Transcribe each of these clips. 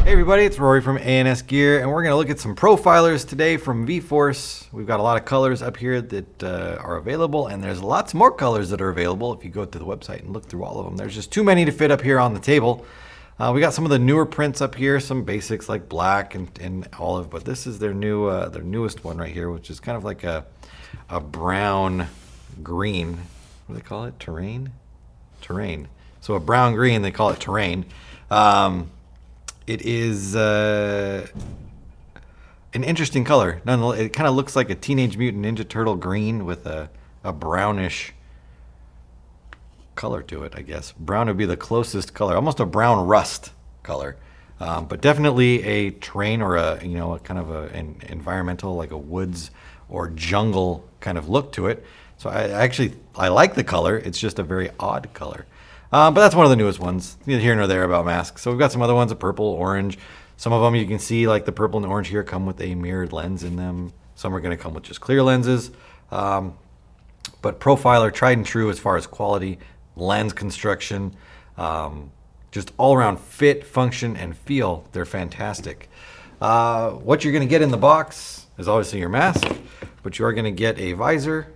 Hey everybody, it's Rory from A&S Gear, and we're going to look at some profilers today from V-Force. We've got a lot of colors up here that are available, and there's lots more colors that are available if you go to the website and look through all of them. There's just too many to fit up here on the table. We got some of the newer prints up here, some basics like black and olive, but this is their newest one right here, which is kind of like a brown green. What do they call it? Terrain? Terrain. So a brown green, they call it terrain. It is an interesting color. Nonetheless, it kind of looks like a Teenage Mutant Ninja Turtle green with a brownish color to it, I guess. Brown would be the closest color, almost a brown rust color, but definitely a terrain or a kind of an environmental, like a woods or jungle kind of look to it. So I like the color. It's just a very odd color. But that's one of the newest ones, neither here nor there about masks. So we've got some other ones, a purple, orange. Some of them you can see, like the purple and the orange here, come with a mirrored lens in them. Some are going to come with just clear lenses. But Profiler, tried and true as far as quality, lens construction, just all-around fit, function, and feel. They're fantastic. What you're going to get in the box is obviously your mask, but you are going to get a visor,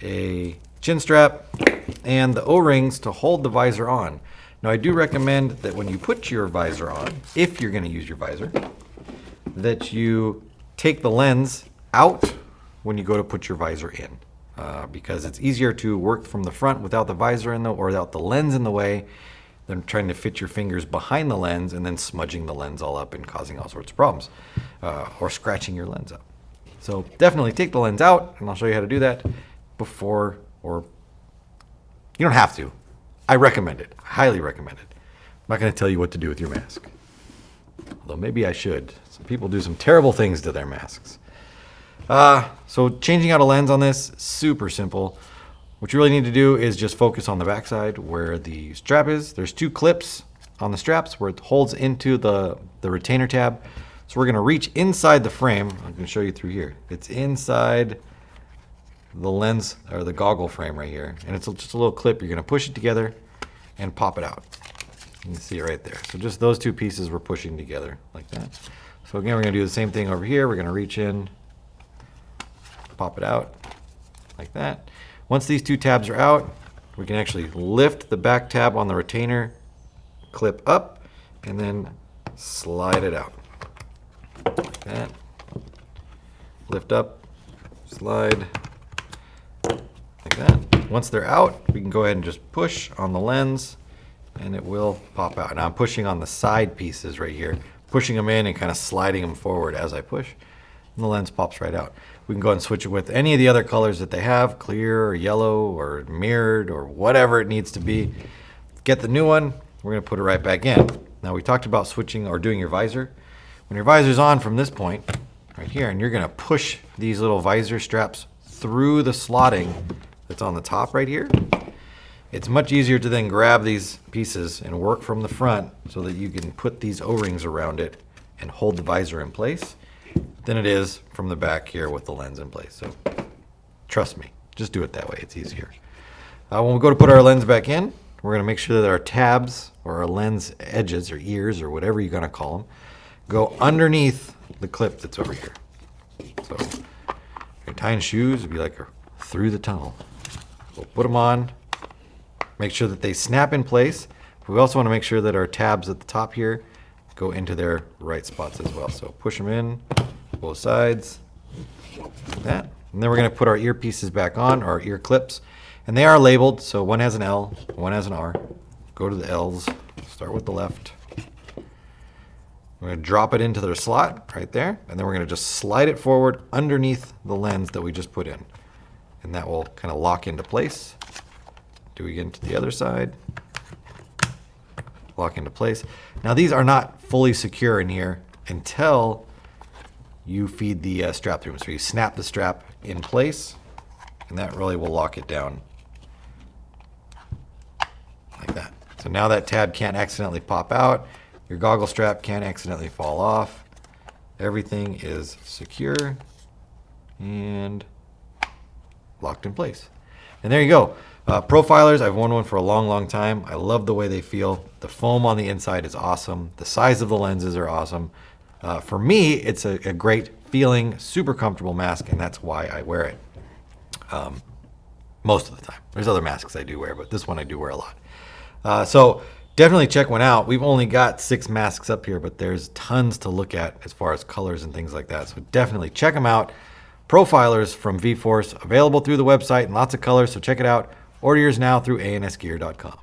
a chin strap, and the O-rings to hold the visor on. Now I do recommend that when you put your visor on, if you're going to use your visor, that you take the lens out when you go to put your visor in, because it's easier to work from the front without the visor in or without the lens in the way than trying to fit your fingers behind the lens and then smudging the lens all up and causing all sorts of problems, or scratching your lens up. So definitely take the lens out, and I'll show you how to do that before, or you don't have to. I recommend it. Highly recommend it. I'm not going to tell you what to do with your mask. Although maybe I should. Some people do some terrible things to their masks. So changing out a lens on this, super simple. What you really need to do is just focus on the backside where the strap is. There's two clips on the straps where it holds into the retainer tab. So we're going to reach inside the frame. I'm going to show you through here. It's inside the lens or the goggle frame right here, and it's just a little clip. You're going to push it together and pop it out. You can see it right there. So just those two pieces we're pushing together like that. So again, we're going to do the same thing over here. We're going to reach in, pop it out like that. Once these two tabs are out, we can actually lift the back tab on the retainer, clip up, and then slide it out like that. Lift up, slide like that. Once they're out, we can go ahead and just push on the lens and it will pop out. Now I'm pushing on the side pieces right here, pushing them in and kind of sliding them forward as I push, and the lens pops right out. We can go ahead and switch it with any of the other colors that they have, clear or yellow or mirrored or whatever it needs to be. Get the new one, we're going to put it right back in. Now we talked about switching or doing your visor. When your visor's on from this point right here, and you're going to push these little visor straps through the slotting that's on the top right here, it's much easier to then grab these pieces and work from the front so that you can put these O-rings around it and hold the visor in place than it is from the back here with the lens in place. So trust me, just do it that way. It's easier. When we go to put our lens back in, we're going to make sure that our tabs or our lens edges or ears or whatever you're going to call them go underneath the clip that's over here. So if you're tying shoes, it'd be like through the tunnel. We'll put them on, make sure that they snap in place. We also want to make sure that our tabs at the top here go into their right spots as well. So push them in, both sides, like that. And then we're going to put our earpieces back on, our ear clips. And they are labeled, so one has an L, one has an R. Go to the L's, start with the left. We're going to drop it into their slot right there, and then we're going to just slide it forward underneath the lens that we just put in. And that will kind of lock into place. Do again to the other side. Lock into place. Now these are not fully secure in here until you feed the strap through. So you snap the strap in place, and that really will lock it down like that. So now that tab can't accidentally pop out. Your goggle strap can't accidentally fall off. Everything is secure and locked in place. And there you go. Profilers, I've worn one for a long time. I love the way they feel. The foam on the inside is awesome. The size of the lenses are awesome. For me, it's a great feeling, super comfortable mask, and that's why I wear it most of the time. There's other masks I do wear, but this one I do wear a lot. So definitely check one out. We've only got 6 masks up here, but there's tons to look at as far as colors and things like that. So definitely check them out. Profilers from V-Force, available through the website in lots of colors, so check it out. Order yours now through ansgear.com.